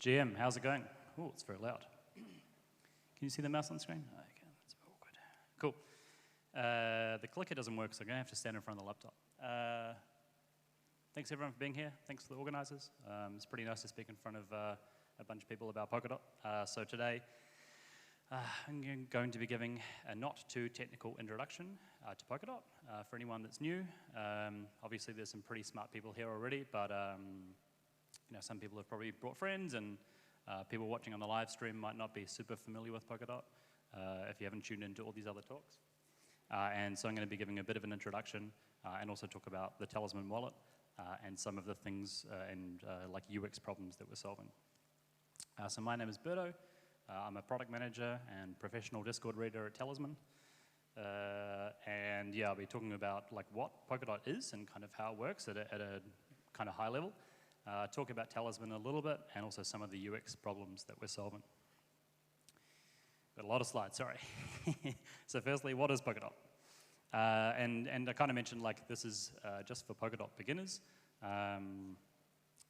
GM, how's it going? Oh, it's very loud. Can you see the mouse on the screen? Oh, okay, that's awkward. Cool. The clicker doesn't work, so I'm going to have to stand in front of the laptop. Thanks everyone for being here. Thanks to the organizers. It's pretty nice to speak in front of a bunch of people about Polkadot. So today, I'm going to be giving a not too technical introduction to Polkadot for anyone that's new. Obviously, there's some pretty smart people here already, but some people have probably brought friends, and people watching on the live stream might not be super familiar with Polkadot if you haven't tuned into all these other talks. And so I'm going to be giving a bit of an introduction and also talk about the Talisman wallet and some of the things and like UX problems that we're solving. So my name is Birdo. I'm a product manager and professional Discord reader at Talisman. And yeah, I'll be talking about like what Polkadot is and kind of how it works at a kind of high level. Talk about Talisman a little bit and also some of the UX problems that we're solving. Got a lot of slides, sorry. So firstly, what is Polkadot? And I kind of mentioned like this is just for Polkadot beginners.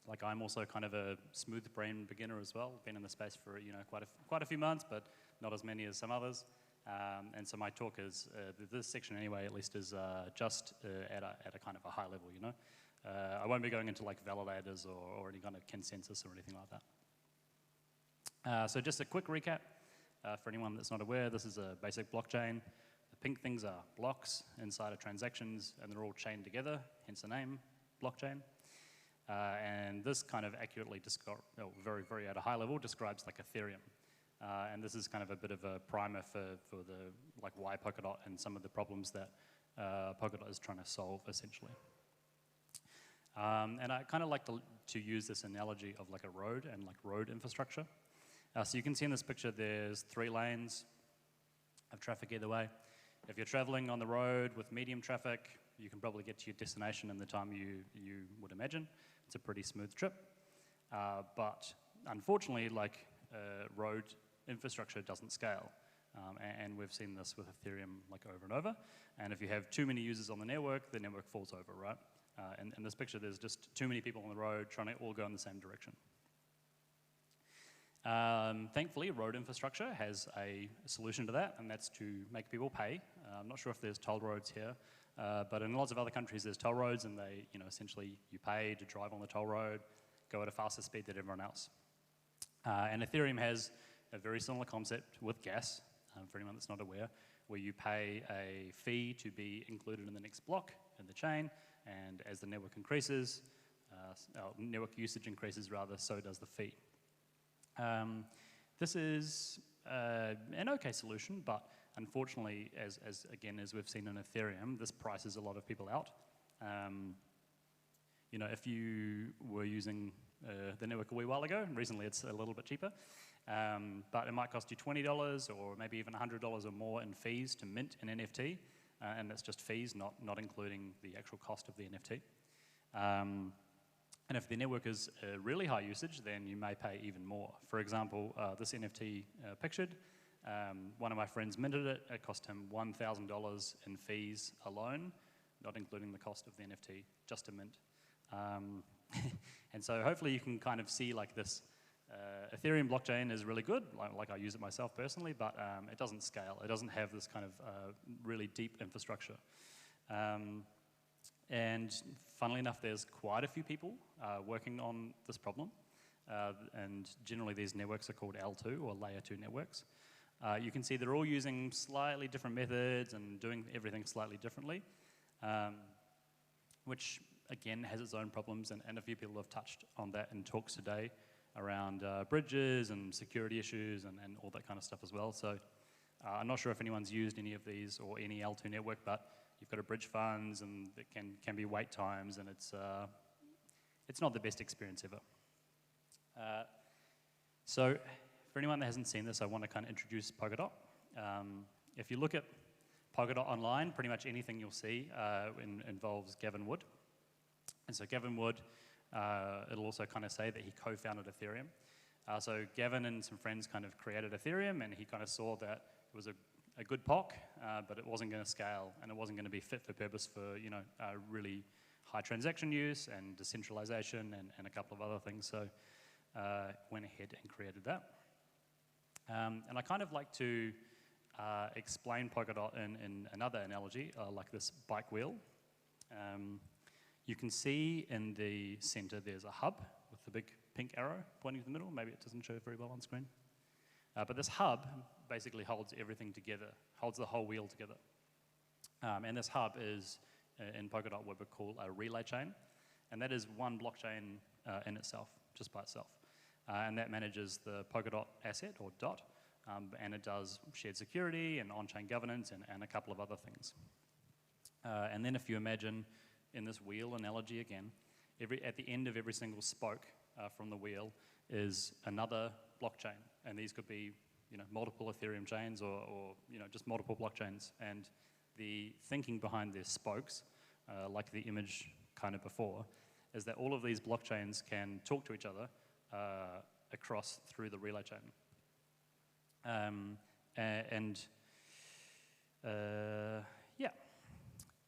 Like I'm also kind of a smooth brain beginner as well. Been in the space for quite a few months, but not as many as some others. And so my talk is this section anyway, at least, is just at a kind of a high level. I won't be going into like validators or any kind of consensus or anything like that. So just a quick recap for anyone that's not aware. This is a basic blockchain. The pink things are blocks inside of transactions, and they're all chained together, hence the name, blockchain. And this kind of accurately, very, very at a high level, describes like Ethereum. And this is kind of a bit of a primer for the like why Polkadot and some of the problems that Polkadot is trying to solve, essentially. And I kind of like to use this analogy of like a road and like road infrastructure. So you can see in this picture there's 3 lanes of traffic either way. If you're traveling on the road with medium traffic, you can probably get to your destination in the time you would imagine. It's a pretty smooth trip. But unfortunately, like road infrastructure doesn't scale. And we've seen this with Ethereum like over and over. And if you have too many users on the network falls over, right? And in this picture, there's just too many people on the road trying to all go in the same direction. Thankfully, road infrastructure has a solution to that, and that's to make people pay. I'm not sure if there's toll roads here, but in lots of other countries, there's toll roads, and they, essentially you pay to drive on the toll road, go at a faster speed than everyone else. And Ethereum has a very similar concept with gas, for anyone that's not aware, where you pay a fee to be included in the next block in the chain, and as the network increases, network usage increases rather, so does the fee. This is an okay solution, but unfortunately, as we've seen in Ethereum, this prices a lot of people out. If you were using the network a wee while ago, recently it's a little bit cheaper, but it might cost you $20 or maybe even $100 or more in fees to mint an NFT, and that's just fees, not including the actual cost of the NFT. And if the network is really high usage, then you may pay even more. For example, this NFT pictured, one of my friends minted it. It cost him $1,000 in fees alone, not including the cost of the NFT, just to mint. And so hopefully you can kind of see like this Ethereum blockchain is really good, like I use it myself personally, but it doesn't scale. It doesn't have this kind of really deep infrastructure. And funnily enough, there's quite a few people working on this problem. And generally these networks are called L2 or layer 2 networks. You can see they're all using slightly different methods and doing everything slightly differently, which again has its own problems, and a few people have touched on that in talks today around bridges and security issues and all that kind of stuff as well. So I'm not sure if anyone's used any of these or any L2 network, but you've got to bridge funds, and it can be wait times, and it's not the best experience ever. So for anyone that hasn't seen this, I want to kind of introduce Polkadot. If you look at Polkadot online, pretty much anything you'll see involves Gavin Wood. And so Gavin Wood, it'll also kind of say that he co-founded Ethereum. So Gavin and some friends kind of created Ethereum, and he kind of saw that it was a good POC, but it wasn't going to scale, and it wasn't going to be fit for purpose for really high transaction use and decentralization and a couple of other things. So went ahead and created that. And I kind of like to explain Polkadot in another analogy, like this bike wheel. You can see in the center there's a hub with the big pink arrow pointing to the middle. Maybe it doesn't show very well on screen. But this hub basically holds everything together, holds the whole wheel together. And this hub is, in Polkadot, what we call a relay chain. And that is one blockchain in itself, just by itself. And that manages the Polkadot asset, or DOT, and it does shared security and on-chain governance and a couple of other things. And then if you imagine, in this wheel analogy again, at the end of every single spoke from the wheel is another blockchain. And these could be multiple Ethereum chains or just multiple blockchains. And the thinking behind their spokes, like the image kind of before, is that all of these blockchains can talk to each other across through the relay chain. Yeah.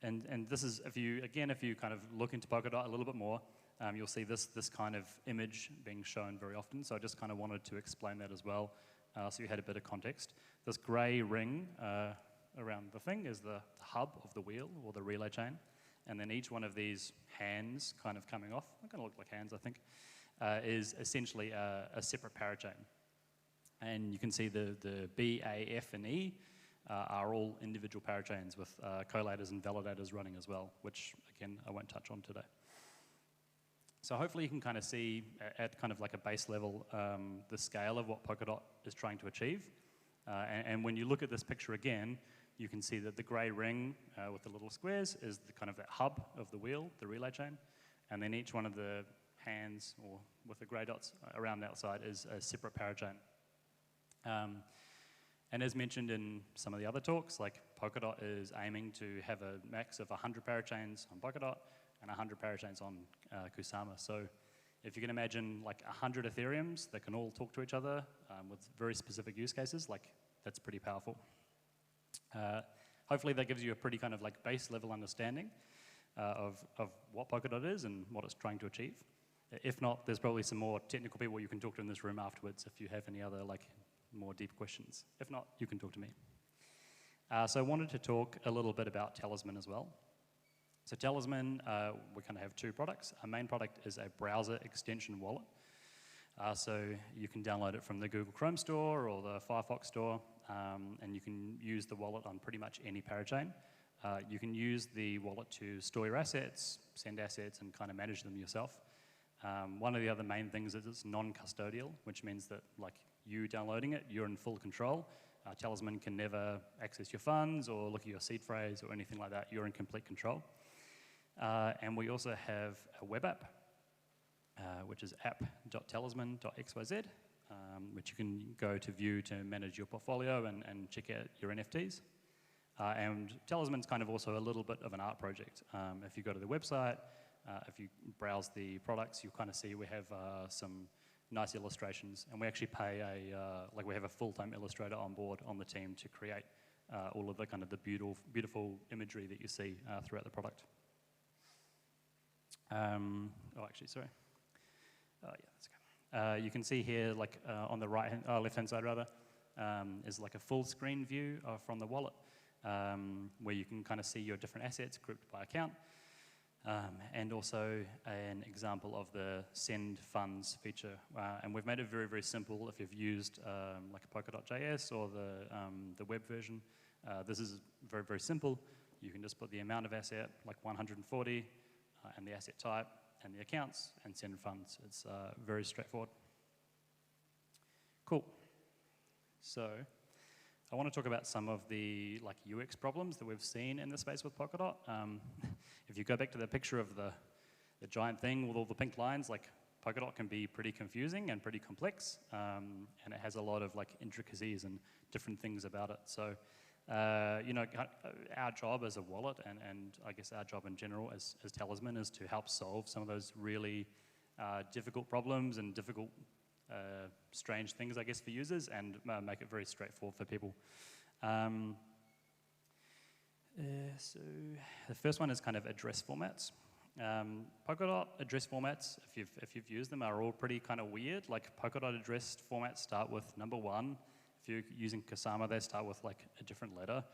And this is, if you kind of look into Polkadot a little bit more, you'll see this kind of image being shown very often. So I just kind of wanted to explain that as well, so you had a bit of context. This grey ring around the thing is the hub of the wheel, or the relay chain. And then each one of these hands kind of coming off, they're going to look like hands, I think, is essentially a separate parachain. And you can see the B, A, F, and E are all individual parachains with collators and validators running as well, which, again, I won't touch on today. So hopefully you can kind of see at kind of like a base level the scale of what Polkadot is trying to achieve. And when you look at this picture again, you can see that the grey ring with the little squares is the kind of that hub of the wheel, the relay chain. And then each one of the hands, or with the grey dots around the outside, is a separate parachain. And as mentioned in some of the other talks, like Polkadot is aiming to have a max of 100 parachains on Polkadot and 100 parachains on Kusama. So if you can imagine like 100 Ethereums that can all talk to each other with very specific use cases, like that's pretty powerful. Hopefully that gives you a pretty kind of like base level understanding of what Polkadot is and what it's trying to achieve. If not, there's probably some more technical people you can talk to in this room afterwards if you have any other like more deep questions. If not, you can talk to me. So I wanted to talk a little bit about Talisman as well. So Talisman, we kind of have two products. Our main product is a browser extension wallet. So you can download it from the Google Chrome store or the Firefox store, and you can use the wallet on pretty much any parachain. You can use the wallet to store your assets, send assets, and kind of manage them yourself. One of the other main things is it's non-custodial, which means that like you downloading it, you're in full control. Talisman can never access your funds or look at your seed phrase or anything like that. You're in complete control. And we also have a web app, which is app.talisman.xyz, which you can go to view to manage your portfolio and check out your NFTs. And Talisman's kind of also a little bit of an art project. If you go to the website, if you browse the products, you'll kind of see we have some nice illustrations, and we actually pay we have a full-time illustrator on board on the team to create all of the kind of the beautiful imagery that you see throughout the product. Sorry. Oh yeah, that's good. You can see here, like on the left-hand side rather, is like a full screen view from the wallet, where you can kind of see your different assets grouped by account. And also an example of the send funds feature. And we've made it very, very simple. If you've used like a Polkadot.js or the web version, this is very, very simple. You can just put the amount of asset, like 140, and the asset type, and the accounts, and send funds. It's very straightforward. Cool. So I want to talk about some of the like UX problems that we've seen in the space with Polkadot. If you go back to the picture of the giant thing with all the pink lines, like Polkadot can be pretty confusing and pretty complex, and it has a lot of like intricacies and different things about it. So, our job as a wallet, and I guess our job in general as Talisman, is to help solve some of those really difficult problems and difficult strange things, I guess, for users, and make it very straightforward for people. So the first one is kind of address formats. Polkadot address formats, if you've used them, are all pretty kind of weird. Like Polkadot address formats start with #1. If you're using Kusama, they start with like a different letter.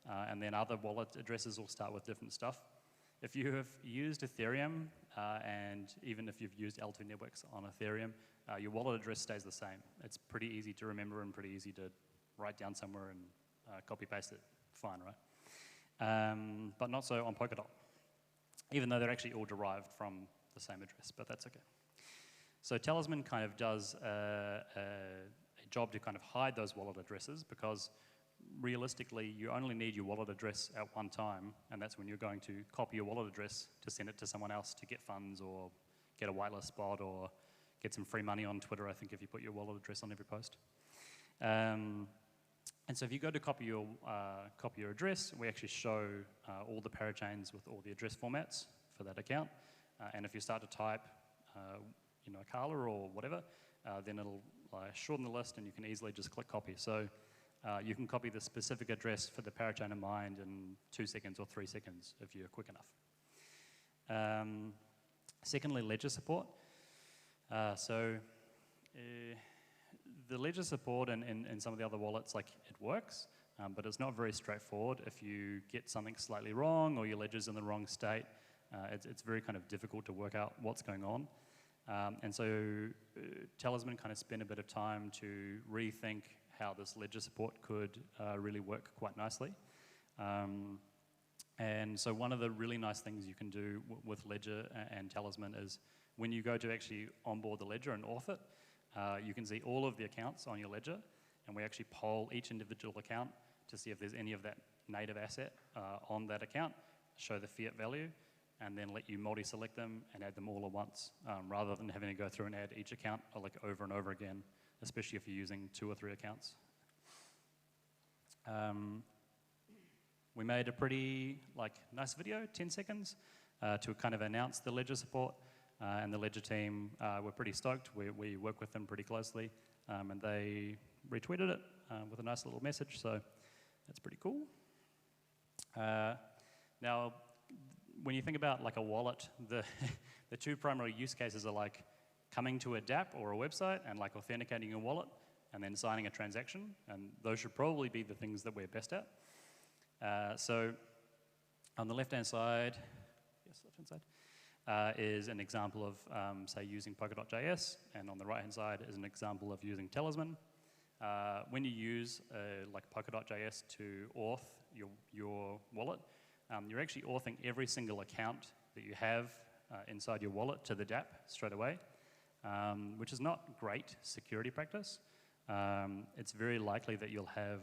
And then other wallet addresses will start with different stuff. If you have used Ethereum, and even if you've used L2 networks on Ethereum, your wallet address stays the same. It's pretty easy to remember and pretty easy to write down somewhere and copy paste it. Fine, right? But not so on Polkadot, even though they're actually all derived from the same address, but that's okay. So Talisman kind of does a job to kind of hide those wallet addresses, because realistically, you only need your wallet address at one time, and that's when you're going to copy your wallet address to send it to someone else to get funds or get a whitelist spot or get some free money on Twitter, I think, if you put your wallet address on every post. And so if you go to copy your address, we actually show all the parachains with all the address formats for that account. And if you start to type, Kala or whatever, then it'll shorten the list and you can easily just click copy. So you can copy the specific address for the parachain in mind in 2 seconds or 3 seconds if you're quick enough. Secondly, ledger support. The ledger support in some of the other wallets, like, it works, but it's not very straightforward. If you get something slightly wrong or your ledger's in the wrong state, it's very kind of difficult to work out what's going on. And so Talisman kind of spent a bit of time to rethink how this ledger support could really work quite nicely. And so one of the really nice things you can do with Ledger and Talisman is when you go to actually onboard the ledger and auth it, you can see all of the accounts on your ledger, and we actually poll each individual account to see if there's any of that native asset on that account, show the fiat value, and then let you multi-select them and add them all at once, rather than having to go through and add each account like over and over again, especially if you're using 2 or 3 accounts. We made a pretty nice video, 10 seconds, to kind of announce the Ledger support, and the Ledger team were pretty stoked. We work with them pretty closely, and they retweeted it with a nice little message, so that's pretty cool. Now, when you think about like a wallet, the 2 primary use cases are like coming to a dApp or a website and like authenticating your wallet and then signing a transaction, and those should probably be the things that we're best at. So on the left-hand side, is an example of, say, using Polkadot.js, and on the right-hand side is an example of using Talisman. When you use like Polkadot.js to auth your wallet, you're actually authing every single account that you have inside your wallet to the dApp straight away, which is not great security practice. It's very likely that you'll have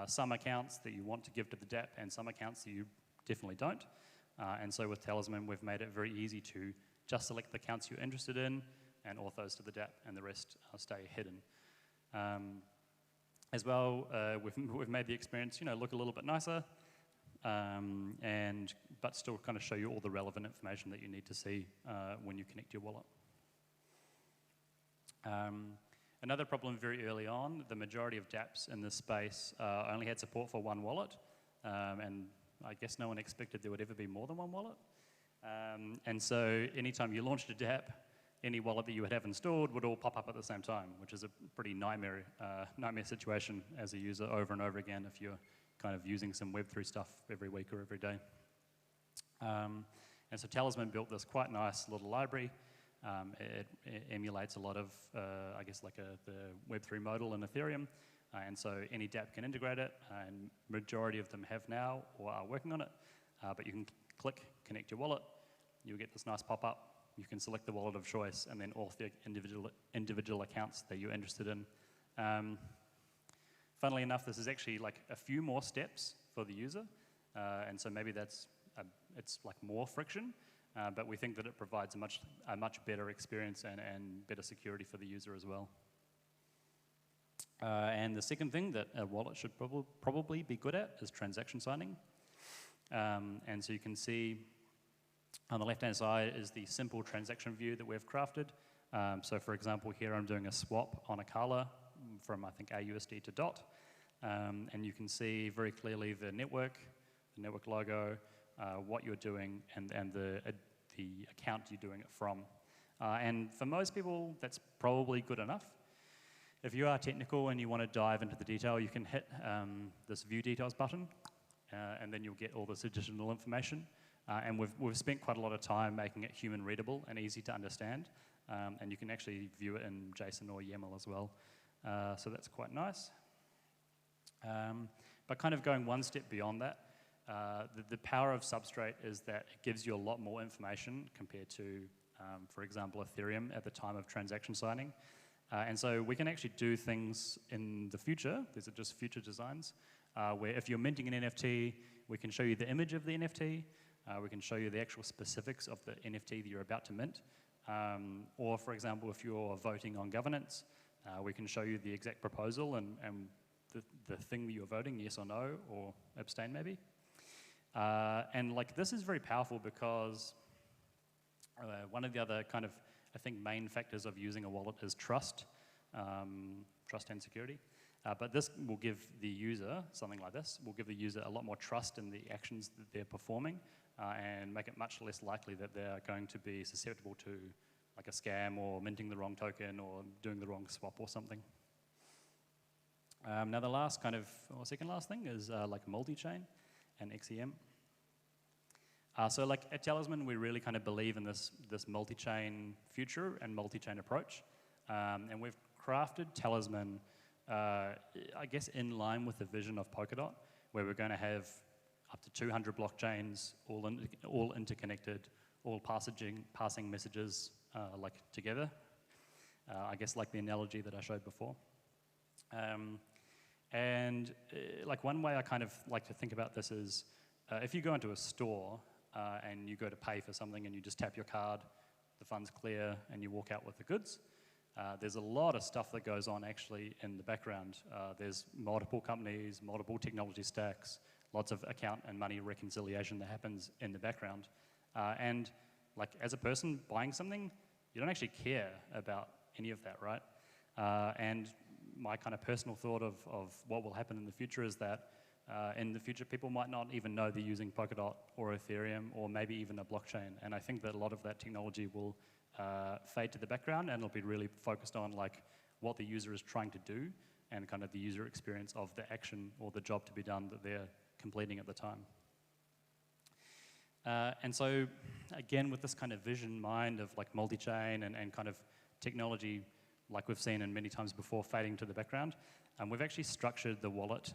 some accounts that you want to give to the dApp and some accounts that you definitely don't. And so with Talisman, we've made it very easy to just select the accounts you're interested in and auth those to the dApp, and the rest stay hidden. As well, we've made the experience look a little bit nicer, but still kind of show you all the relevant information that you need to see when you connect your wallet. Another problem very early on, the majority of dApps in this space only had support for 1 wallet, and I guess no one expected there would ever be more than 1 wallet. And so anytime you launched a dApp, any wallet that you would have installed would all pop up at the same time, which is a pretty nightmare situation as a user over and over again if you're kind of using some Web3 stuff every week or every day. And so Talisman built this quite nice little library. It emulates a lot of, I guess, like the Web3 modal in Ethereum. And so any dApp can integrate it, and majority of them have now or are working on it. But you can click Connect Your Wallet. You'll get this nice pop-up. You can select the wallet of choice and then auth the individual accounts that you're interested in. Funnily enough, this is actually like a few more steps for the user. And so maybe it's like more friction. But we think that it provides a much better experience and better security for the user as well. And the second thing that a wallet should probably be good at is transaction signing. And so you can see on the left-hand side is the simple transaction view that we've crafted. So for example, here I'm doing a swap on a Kala from, I think, AUSD to DOT. And you can see very clearly the network logo, what you're doing, and the the account you're doing it from. And for most people, that's probably good enough. If you are technical and you want to dive into the detail, you can hit this View Details button, and then you'll get all this additional information. And we've spent quite a lot of time making it human readable and easy to understand. And you can actually view it in JSON or YAML as well. So that's quite nice. But kind of going one step beyond that, the power of Substrate is that it gives you a lot more information compared to, for example, Ethereum at the time of transaction signing. And so we can actually do things in the future. These are just future designs, where if you're minting an NFT, we can show you the image of the NFT. We can show you the actual specifics of the NFT that you're about to mint. Or, for example, if you're voting on governance, we can show you the exact proposal and the thing that you're voting, yes or no, or abstain maybe. And like this is very powerful because one of the other kind of, I think, main factors of using a wallet is trust, trust and security. But this will give the user, something like this, will give the user a lot more trust in the actions that they're performing and make it much less likely that they're going to be susceptible to like a scam or minting the wrong token or doing the wrong swap or something. Now the last kind of, or second last thing is like multi-chain and XEM. So like at Talisman, we really kind of believe in this multi-chain future and multi-chain approach. And we've crafted Talisman, I guess, in line with the vision of Polkadot, where we're going to have up to 200 blockchains, all interconnected, all passing messages like together. I guess like the analogy that I showed before. Like one way I kind of like to think about this is, if you go into a store and you go to pay for something and you just tap your card, the funds clear, and you walk out with the goods, there's a lot of stuff that goes on actually in the background. There's multiple companies, multiple technology stacks, lots of account and money reconciliation that happens in the background. And like as a person buying something, you don't actually care about any of that, right? And my kind of personal thought of what will happen in the future is that in the future, people might not even know they're using Polkadot or Ethereum or maybe even a blockchain. And I think that a lot of that technology will fade to the background, and it'll be really focused on like what the user is trying to do and kind of the user experience of the action or the job to be done that they're completing at the time. And so, again, with this kind of vision mind of like multi-chain and kind of technology, like we've seen in many times before, fading to the background, we've actually structured the wallet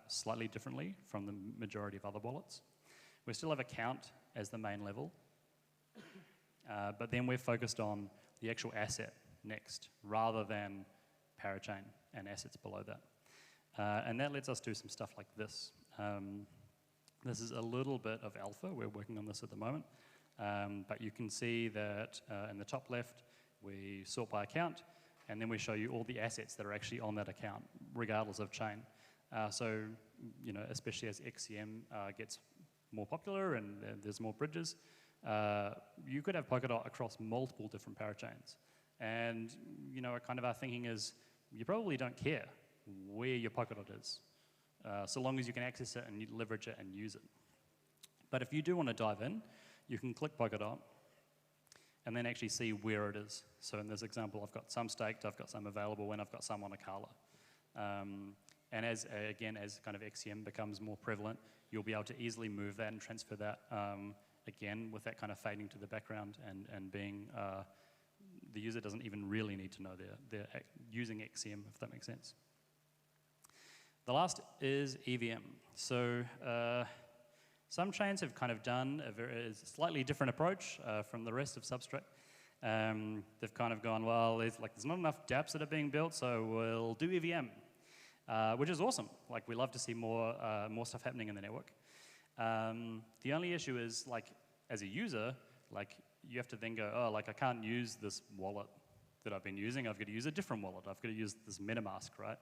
slightly differently from the majority of other wallets. We still have account as the main level, but then we're focused on the actual asset next, rather than parachain and assets below that. And that lets us do some stuff like this. This is a little bit of alpha. We're working on this at the moment. But you can see that in the top left, we sort by account, and then we show you all the assets that are actually on that account, regardless of chain. So, you know, especially as XEM gets more popular and there's more bridges, you could have Polkadot across multiple different parachains. And, you know, kind of our thinking is you probably don't care where your Polkadot is, so long as you can access it and you leverage it and use it. But if you do want to dive in, you can click Polkadot and then actually see where it is. So in this example, I've got some staked, I've got some available, and I've got some on Akala. And as kind of XEM becomes more prevalent, you'll be able to easily move that and transfer that, again, with that kind of fading to the background and being, the user doesn't even really need to know they're using XEM, if that makes sense. The last is EVM. So some chains have kind of done a slightly different approach from the rest of Substrate. They've kind of gone, well, there's not enough dApps that are being built, so we'll do EVM, which is awesome. Like, we love to see more stuff happening in the network. The only issue is, like, as a user, like, you have to then go, oh, like, I can't use this wallet that I've been using. I've got to use a different wallet. I've got to use this MetaMask, right?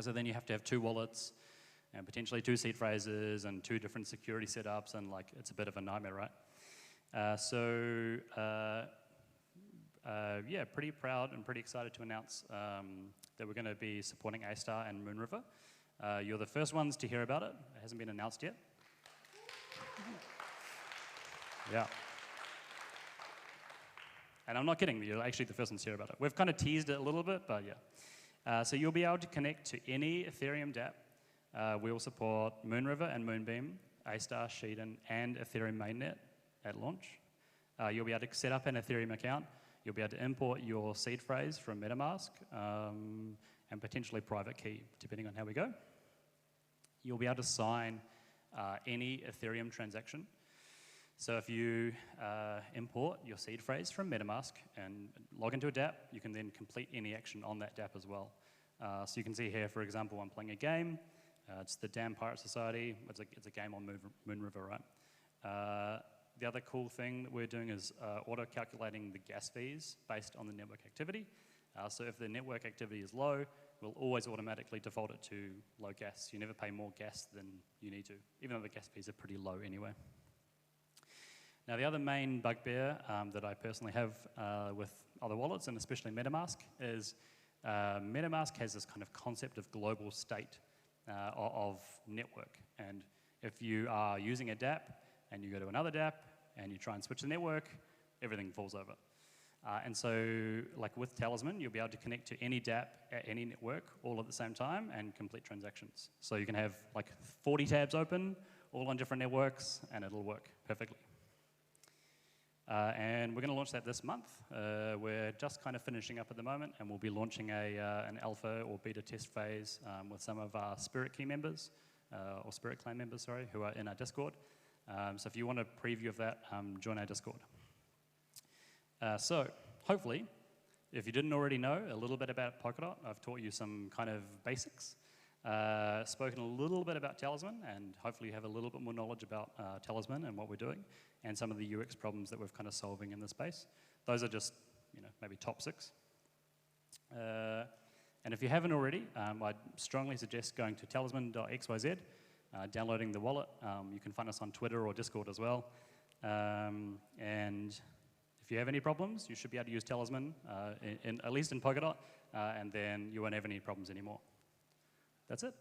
So then you have to have two wallets and potentially two seed phrases and two different security setups, and like it's a bit of a nightmare, right? Yeah, pretty proud and pretty excited to announce that we're going to be supporting A-Star and Moonriver. You're the first ones to hear about it. It hasn't been announced yet. Yeah. And I'm not kidding, you're actually the first ones to hear about it. We've kind of teased it a little bit, but yeah. So you'll be able to connect to any Ethereum dApp. We will support Moonriver and Moonbeam, A-Star, Sheeden, and Ethereum mainnet at launch. You'll be able to set up an Ethereum account. You'll be able to import your seed phrase from MetaMask and potentially private key, depending on how we go. You'll be able to sign any Ethereum transaction. So if you import your seed phrase from MetaMask and log into a dApp, you can then complete any action on that dApp as well. So you can see here, for example, I'm playing a game. It's the Damn Pirate Society. It's a game on Moonriver, right? The other cool thing that we're doing is auto-calculating the gas fees based on the network activity. So if the network activity is low, we'll always automatically default it to low gas. You never pay more gas than you need to, even though the gas fees are pretty low anyway. Now, the other main bugbear that I personally have with other wallets, and especially MetaMask, is MetaMask has this kind of concept of global state of network. And if you are using a dApp and you go to another dApp and you try and switch the network, everything falls over. And so, like with Talisman, you'll be able to connect to any dApp at any network all at the same time and complete transactions. So you can have like 40 tabs open, all on different networks, and it'll work perfectly. And we're going to launch that this month. We're just kind of finishing up at the moment, and we'll be launching an alpha or beta test phase with some of our Spirit Key members, or Spirit Clan members, sorry, who are in our Discord. So if you want a preview of that, join our Discord. So hopefully, if you didn't already know a little bit about Polkadot, I've taught you some kind of basics, spoken a little bit about Talisman, and hopefully you have a little bit more knowledge about Talisman and what we're doing, and some of the UX problems that we're kind of solving in the space. Those are just, maybe top 6. And if you haven't already, I'd strongly suggest going to talisman.xyz, downloading the wallet. You can find us on Twitter or Discord as well. And if you have any problems, you should be able to use Talisman, at least in Polkadot, and then you won't have any problems anymore. That's it.